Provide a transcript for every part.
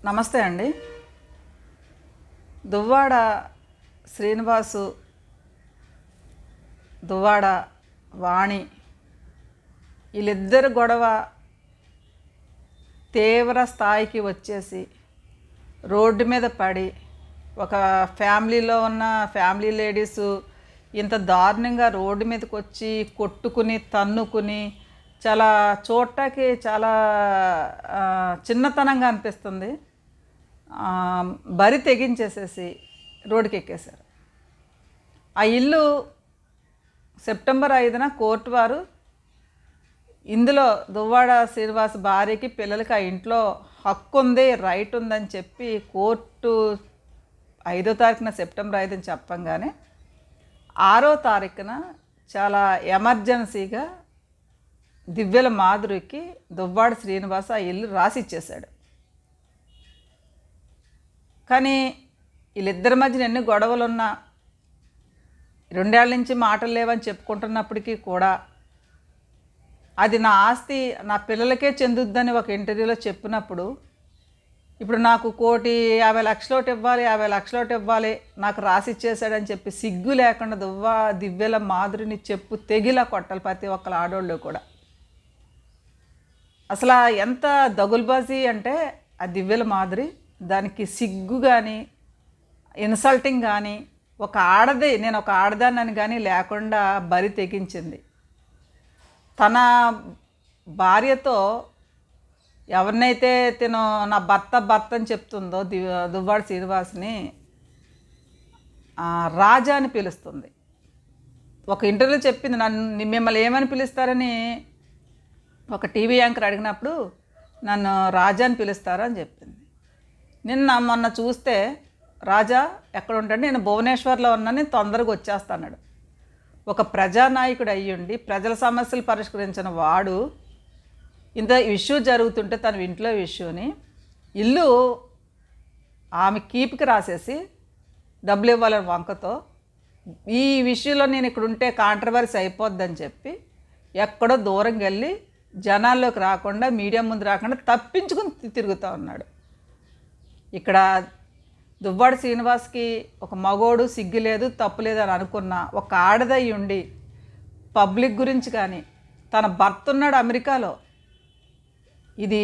నమస్తే అండి. దువ్వాడ శ్రీనివాసు, దువ్వాడ వాణి వీళ్ళిద్దరు గొడవ తీవ్ర స్థాయికి వచ్చేసి రోడ్డు మీద పడి ఒక ఫ్యామిలీలో ఉన్న ఫ్యామిలీ లేడీసు ఇంత దారుణంగా రోడ్డు మీదకి వచ్చి కొట్టుకుని తన్నుకుని చాలా చూడటానికి చాలా చిన్నతనంగా అనిపిస్తుంది. బరి తెగించేసేసి రోడ్డుకి ఎక్కేశారు. ఆ ఇల్లు సెప్టెంబర్ 5న కోర్టు వారు ఇందులో దువ్వాడ శ్రీనివాస్ భార్యకి పిల్లలకి ఆ ఇంట్లో హక్కు ఉంది, రైట్ ఉందని చెప్పి కోర్టు 5వ తారీఖున సెప్టెంబర్ 5ని చెప్పంగానే 6వ తారీఖున చాలా ఎమర్జెన్సీగా దివ్యల మాధురికి దువ్వాడ శ్రీనివాస్ ఆ ఇల్లు రాసిచ్చేశాడు. కానీ వీళ్ళిద్దరి మధ్యన ఎన్ని గొడవలున్నా 2 ఏళ్ల నుంచి మాటలు లేవని చెప్పుకుంటున్నప్పటికీ కూడా అది నా ఆస్తి, నా పిల్లలకే చెందుద్దని ఒక ఇంటర్వ్యూలో చెప్పినప్పుడు ఇప్పుడు నాకు 1,50,00,000 ఇవ్వాలి, 50,00,000 ఇవ్వాలి, నాకు రాసిచ్చేసాడని చెప్పి సిగ్గు లేకుండా దివ్యల మాధురిని చెప్పు తెగిలా కొట్టాలి ప్రతి ఒక్కరు ఆడోళ్ళు కూడా. అసలు ఎంత దగులుబాజీ అంటే ఆ దివ్యల మాధురి దానికి సిగ్గు కానీ ఇన్సల్టింగ్ కానీ ఒక ఆడది నేను ఒక ఆడదానని కానీ లేకుండా బరి తెగించింది. తన భార్యతో ఎవరినైతే తిను నా భర్త అని చెప్తుందో దువ్వాడ శ్రీనివాస్ని రాజా అని పిలుస్తుంది. ఒక ఇంటర్వ్యూలో చెప్పింది, మిమ్మల్ని ఏమని పిలుస్తారని ఒక టీవీ యాంకర్ అడిగినప్పుడు నన్ను రాజా అని పిలుస్తారా అని చెప్పింది. మొన్న చూస్తే రాజా ఎక్కడ ఉంటాడు, నేను భువనేశ్వర్లో ఉన్నాను, నేను తొందరగా వచ్చేస్తాడు. ఒక ప్రజానాయకుడు అయ్యుండి ప్రజల సమస్యలు పరిష్కరించిన వాడు ఇంత ఇష్యూ జరుగుతుంటే తన ఇంట్లో ఇష్యూని ఇల్లు ఆమె కీప్కి రాసేసి డబ్బులు ఇవ్వాలని వంకతో ఈ విషయంలో నేను ఇక్కడ ఉంటే కాంట్రవర్సీ అయిపోద్దని చెప్పి ఎక్కడో దూరంగా వెళ్ళి జనాల్లోకి రాకుండా మీడియా ముందు రాకుండా తప్పించుకుని తిరుగుతూ ఉన్నాడు. ఇక్కడ దువ్వాడ శ్రీనివాస్కి ఒక మగోడు సిగ్గు లేదు, తప్పు లేదు అని అనుకున్న ఒక ఆడదయ్యి ఉండి పబ్లిక్ గురించి కానీ తన భర్త ఉన్నాడు అమెరికాలో, ఇది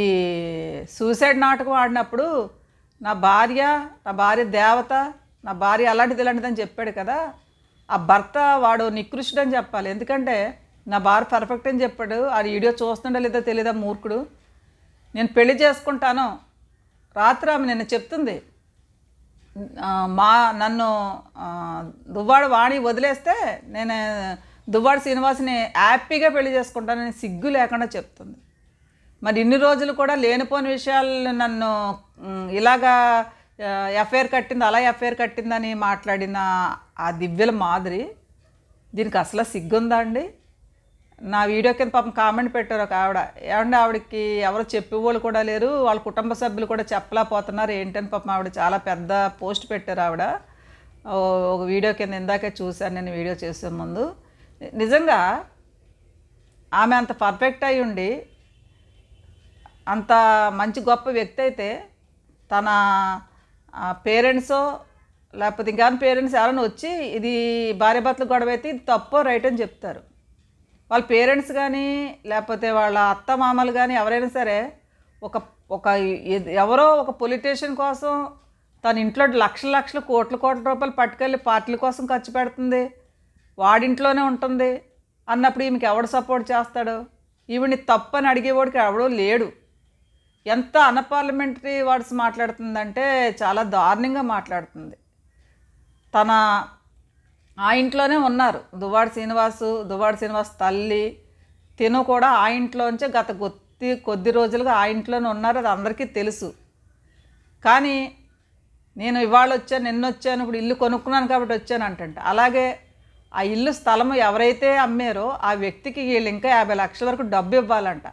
సూసైడ్ నాటకం ఆడినప్పుడు నా భార్య దేవత, నా భార్య అలాంటిది ఇలాంటిదని చెప్పాడు కదా, ఆ భర్త వాడు నికృష్టుడు అని చెప్పాలి. ఎందుకంటే నా భార్య పర్ఫెక్ట్ అని చెప్పాడు. ఆ వీడియో చూస్తుండో లేదో తెలీదా మూర్ఖుడు. నేను పెళ్లి చేసుకుంటాను రాత్రి ఆమె నిన్న చెప్తుంది, నన్ను దువ్వాడ వాణి వదిలేస్తే నేను దువ్వాడ శ్రీనివాస్ని హ్యాపీగా పెళ్లి చేసుకుంటానని సిగ్గు లేకుండా చెప్తుంది. మరి ఇన్ని రోజులు కూడా లేనిపోని విషయాలు నన్ను ఇలాగా ఎఫ్ఐఆర్ కట్టింది, అలా ఎఫ్ఐఆర్ కట్టిందని మాట్లాడిన ఆ దివ్యల మాధురి దీనికి అసలు సిగ్గుందా అండి? నా వీడియో కింద పాపం కామెంట్ పెట్టారు ఒక ఆవిడ, ఏమంటే ఆవిడకి ఎవరు చెప్పేవాళ్ళు కూడా లేరు, వాళ్ళ కుటుంబ సభ్యులు కూడా చెప్పలేకపోతున్నారు ఏంటని పాపం ఆవిడ చాలా పెద్ద పోస్ట్ పెట్టారు. ఆవిడ ఒక వీడియో కింద ఇందాకే చూశాను నేను వీడియో చేసే ముందు. నిజంగా ఆమె అంత పర్ఫెక్ట్ అయి ఉండి అంత మంచి గొప్ప వ్యక్తి అయితే తన పేరెంట్సో లేకపోతే ఇంకా పేరెంట్స్ ఎవరైనా వచ్చి ఇది భార్యాభర్తల గొడవ అయితే ఇది తప్పో రైట్ అని చెప్తారు. వాళ్ళ పేరెంట్స్ కానీ లేకపోతే వాళ్ళ అత్త మామలు కానీ ఎవరైనా సరే ఒక ఎవరో ఒక పొలిటీషియన్ కోసం తన ఇంట్లో లక్షల కోట్ల రూపాయలు పట్టుకెళ్ళి పార్టీల కోసం ఖర్చు పెడుతుంది, వాడింట్లోనే ఉంటుంది అన్నప్పుడు ఈమెకి ఎవడు సపోర్ట్ చేస్తాడు? ఈవిని తప్పని అడిగేవాడికి ఎవడో లేడు. ఎంత అన్పార్లమెంటరీ వర్డ్స్ మాట్లాడుతుందంటే చాలా దారుణంగా మాట్లాడుతుంది. తన ఆ ఇంట్లోనే ఉన్నారు దువ్వాడ శ్రీనివాస్ తల్లి తిను కూడా ఆ ఇంట్లోంచే గత కొద్ది రోజులుగా ఆ ఇంట్లోనే ఉన్నారు, అది అందరికీ తెలుసు. కానీ నేను ఇవాళ వచ్చాను, నిన్న వచ్చాను, ఇప్పుడు ఇల్లు కొనుక్కున్నాను కాబట్టి వచ్చాను అంటంట. అలాగే ఆ ఇల్లు స్థలము ఎవరైతే అమ్మారో ఆ వ్యక్తికి వీళ్ళు ఇంకా 50,00,000 వరకు డబ్బు ఇవ్వాలంట.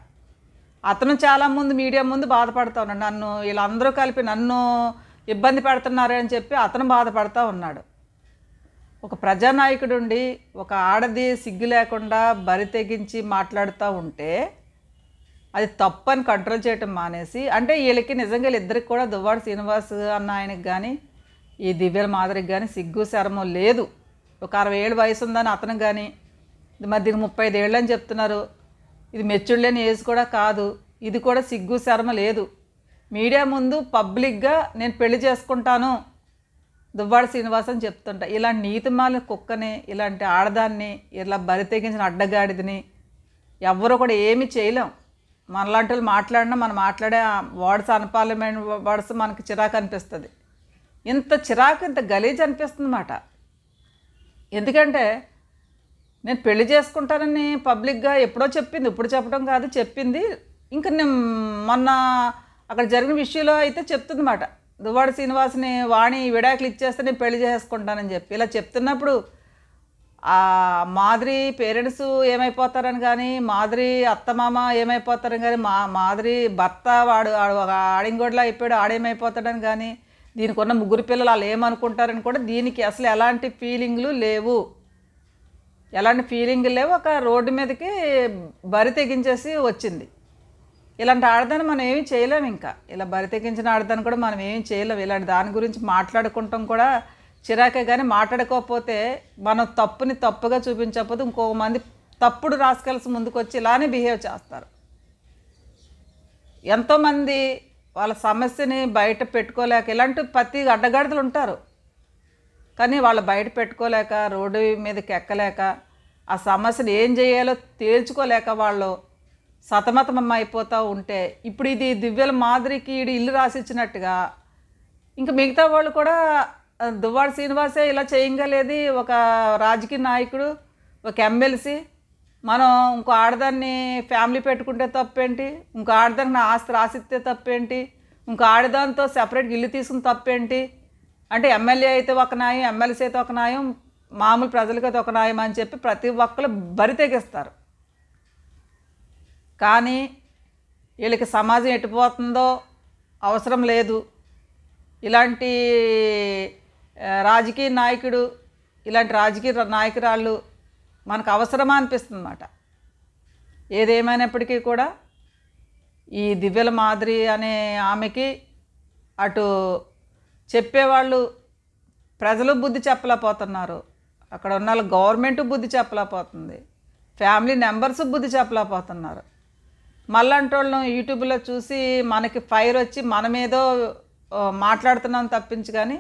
అతను చాలామంది మీడియా ముందు బాధపడుతూ ఉన్నాడు, నన్ను వీళ్ళందరూ కలిపి నన్ను ఇబ్బంది పెడుతున్నారే అని చెప్పి అతను బాధపడుతూ ఉన్నాడు. ఒక ప్రజానాయకుడు ఉండి ఒక ఆడది సిగ్గు లేకుండా బరి తెగించి మాట్లాడుతూ ఉంటే అది తప్పు అని కంట్రోల్ చేయటం మానేసి, అంటే వీళ్ళకి నిజంగా వీళ్ళిద్దరికి కూడా దువ్వాడ శ్రీనివాస్ అన్న ఆయనకి కానీ ఈ దివ్యల మాదిరికి కానీ సిగ్గు శరమో లేదు. ఒక 60 ఏళ్ళ వయసు ఉందని అతనికి కానీ, మరి దీనికి 35 ఏళ్ళు అని చెప్తున్నారు. ఇది మెచ్యూర్డ్ లేని ఏజ్ కూడా కాదు. ఇది కూడా సిగ్గు శరమ లేదు. మీడియా ముందు పబ్లిక్గా నేను పెళ్లి చేసుకుంటాను దువ్వాడ శ్రీనివాస్ అని చెప్తుంటా. ఇలాంటి నీతిమాలిన కుక్కని, ఇలాంటి ఆడదాన్ని, ఇలా బరి తెగించిన అడ్డగాడిదని ఎవరు కూడా ఏమీ చేయలేం. మనలాంటి వాళ్ళు మాట్లాడినా మనం మాట్లాడే వర్డ్స్ అన్పార్లమెంట్ వర్డ్స్ మనకి చిరాకు అనిపిస్తుంది. ఇంత చిరాకు, ఇంత గలీజ్ అనిపిస్తుంది అన్నమాట. ఎందుకంటే నేను పెళ్లి చేసుకుంటానని పబ్లిక్గా ఎప్పుడో చెప్పింది, ఇప్పుడు చెప్పడం కాదు, చెప్పింది. ఇంకా నేను మొన్న అక్కడ జరిగిన విషయంలో అయితే చెప్తుందన్నమాట, దువ్వాడ శ్రీనివాస్ని వాణి విడాకులు ఇచ్చేస్తే నేను పెళ్లి చేసుకుంటానని చెప్పి. ఇలా చెప్తున్నప్పుడు మాధురి పేరెంట్స్ ఏమైపోతారని కానీ, మాధురి అత్తమామ ఏమైపోతారని కానీ, మాధురి భర్త వాడు ఆడింగోడ్లా అయిపోయాడు ఆడేమైపోతాడని కానీ, దీనికి ఉన్న 3 పిల్లలు వాళ్ళు ఏమనుకుంటారని కూడా దీనికి అసలు ఎలాంటి ఫీలింగ్లు లేవు. ఎలాంటి ఫీలింగ్లు లేవు. ఒక రోడ్డు మీదకి బరి తెగించేసి వచ్చింది. ఇలాంటి ఆడదాన్ని మనం ఏమీ చేయలేము. ఇంకా ఇలా బరి తెగించిన ఆడదాన్ని కూడా మనం ఏమీ చేయలేము. ఇలాంటి దాని గురించి మాట్లాడుకుంటాం కూడా చిరాకే. కానీ మాట్లాడుకోకపోతే మనం తప్పుని తప్పుగా చూపించకపోతే ఇంకో మంది తప్పుడు రాసుకెళ్ళి ముందుకు వచ్చి ఇలానే బిహేవ్ చేస్తారు. ఎంతోమంది వాళ్ళ సమస్యని బయట పెట్టుకోలేక ఇలాంటి ప్రతి అడ్డగాడిదలు ఉంటారు. కానీ వాళ్ళు బయట పెట్టుకోలేక, రోడ్డు మీదకి ఎక్కలేక, ఆ సమస్యను ఏం చేయాలో తేల్చుకోలేక వాళ్ళు సతమతం అయిపోతూ ఉంటే, ఇప్పుడు ఇది దివ్యల మాదిరికి ఇల్లు రాసిచ్చినట్టుగా ఇంకా మిగతా వాళ్ళు కూడా దువ్వాడ శ్రీనివాసే ఇలా చేయగలేది, ఒక రాజకీయ నాయకుడు, ఒక ఎమ్మెల్సీ, మనం ఇంకో ఆడదాన్ని ఫ్యామిలీ పెట్టుకుంటే తప్పేంటి, ఇంకో ఆడదానికి నా ఆస్తి రాసిస్తే తప్పేంటి, ఇంకో ఆడదానితో సెపరేట్గా ఇల్లు తీసుకుని తప్పేంటి, అంటే ఎమ్మెల్యే అయితే ఒక న్యాయం, ఎమ్మెల్సీ అయితే ఒక న్యాయం, మామూలు ప్రజలకైతే ఒక న్యాయం అని చెప్పి ప్రతి ఒక్కరు బరి తెగిస్తారు. కానీ వీళ్ళకి సమాజం ఎటుపోతుందో అవసరం లేదు. ఇలాంటి రాజకీయ నాయకుడు, ఇలాంటి రాజకీయ నాయకురాళ్ళు మనకు అవసరమా అనిపిస్తుంది అన్నమాట. ఏదేమైనప్పటికీ కూడా ఈ దివ్యల మాదిరి అనే ఆమెకి అటు చెప్పేవాళ్ళు ప్రజలు బుద్ధి చెప్పలేకపోతున్నారు, అక్కడ ఉన్న గవర్నమెంట్ బుద్ధి చెప్పలేకపోతుంది, ఫ్యామిలీ మెంబర్స్ బుద్ధి చెప్పలేకపోతున్నారు. మళ్ళంటి వాళ్ళను యూట్యూబ్లో చూసి మనకి ఫైర్ వచ్చి మనమేదో మాట్లాడుతున్నాం తప్పించి, కానీ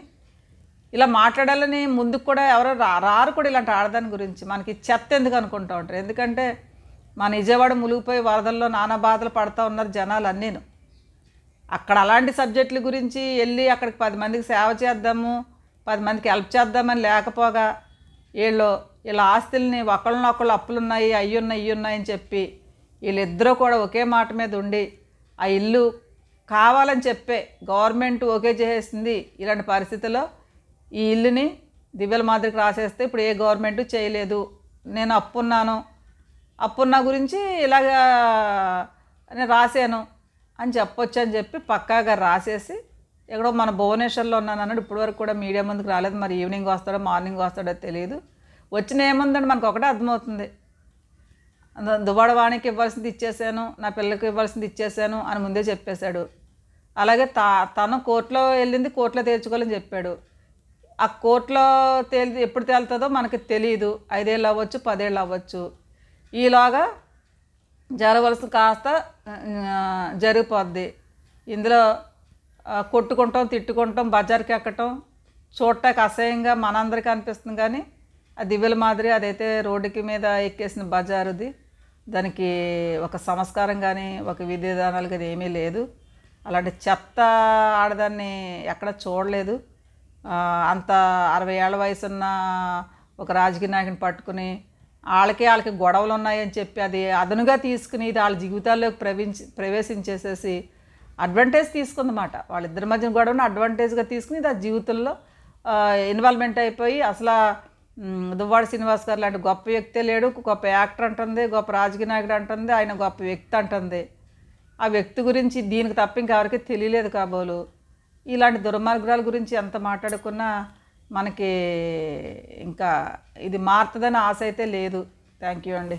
ఇలా మాట్లాడాలని ముందుకు కూడా ఎవరో రారు కూడా ఇలాంటి ఆడదాని గురించి. మనకి చెత్త ఎందుకు అనుకుంటూ ఉంటారు. ఎందుకంటే మన విజయవాడ మునిగిపోయి వరదల్లో నానా బాధలు పడుతూ ఉన్నారు జనాలు అన్నీను. అక్కడ అలాంటి సబ్జెక్టుల గురించి వెళ్ళి అక్కడికి 10 మందికి సేవ చేద్దాము, 10 మందికి హెల్ప్ చేద్దామని లేకపోగా వీళ్ళ ఆస్తుల్ని ఒకళ్ళనొకళ్ళు అప్పులున్నాయి, అయ్యున్నాయి ఇయ్యున్నాయని చెప్పి వీళ్ళిద్దరూ కూడా ఒకే మాట మీద ఉండి ఆ ఇల్లు కావాలని చెప్పే గవర్నమెంట్ ఓకే చేసేసింది. ఇలాంటి పరిస్థితుల్లో ఈ ఇల్లుని దివ్యల మాదిరికి రాసేస్తే ఇప్పుడు ఏ గవర్నమెంటు చేయలేదు, నేను అప్పున్నా గురించి ఇలాగా నేను రాశాను అని చెప్పొచ్చు అని చెప్పి పక్కాగా రాసేసి ఎక్కడో మన భువనేశ్వర్లో ఉన్నాను అన్నాడు. ఇప్పటివరకు కూడా మీడియా ముందుకు రాలేదు. మరి ఈవినింగ్ వస్తాడో మార్నింగ్ వస్తాడో తెలియదు. వచ్చిన ఏముందండి, మనకు ఒకటే అర్థమవుతుంది, దువ్వాడ వాణికి ఇవ్వాల్సింది ఇచ్చేసాను, నా పిల్లకి ఇవ్వాల్సింది ఇచ్చేసాను అని ముందే చెప్పేశాడు. అలాగే తను కోర్టులో వెళ్ళింది కోర్టులో తేల్చుకోవాలని చెప్పాడు. ఆ కోర్టులో ఎప్పుడు తేలుతుందో మనకి తెలియదు. 5 ఏళ్ళు అవ్వచ్చు, 10 ఏళ్ళు అవ్వచ్చు. ఈలోగా జరగవలసిన కాస్త జరిగిపోద్ది. ఇందులో కొట్టుకుంటాం, తిట్టుకుంటాం, బజార్కి ఎక్కటం చూడటానికి అసహ్యంగా మనందరికీ అనిపిస్తుంది. కానీ ఆ దివ్యల మాదిరి అదైతే రోడ్డుకి మీద ఎక్కేసిన బజారుది, దానికి ఒక సంస్కారం కానీ ఒక విధి విధానాలు కానీ ఏమీ లేదు. అలాంటి చెత్త ఆడదాన్ని ఎక్కడ చూడలేదు. అంత 60 ఏళ్ల వయసున్న ఒక రాజకీయ నాయకుని పట్టుకుని వాళ్ళకి గొడవలు ఉన్నాయని చెప్పి అది అదనుగా తీసుకుని ఇది వాళ్ళ జీవితాల్లోకి ప్రవేశించేసేసి అడ్వాంటేజ్ తీసుకుందన్నమాట. వాళ్ళిద్దరి మధ్య గొడవను అడ్వాంటేజ్గా తీసుకుని ఇది ఆ జీవితంలో ఇన్వాల్వ్మెంట్ అయిపోయి అసలు దువ్వాడ శ్రీనివాస్ గారు లాంటి గొప్ప వ్యక్తే లేడు, గొప్ప యాక్టర్ అంటుంది, గొప్ప రాజకీయ నాయకుడు అంటుంది, ఆయన గొప్ప వ్యక్తి అంటుంది. ఆ వ్యక్తి గురించి దీనికి తప్ప ఇంకెవరికి తెలియలేదు కాబోలు. ఇలాంటి దుర్మార్గాల గురించి ఎంత మాట్లాడుకున్నా మనకి ఇంకా ఇది మారుతుందని ఆశ అయితే లేదు. థ్యాంక్ యూ అండి.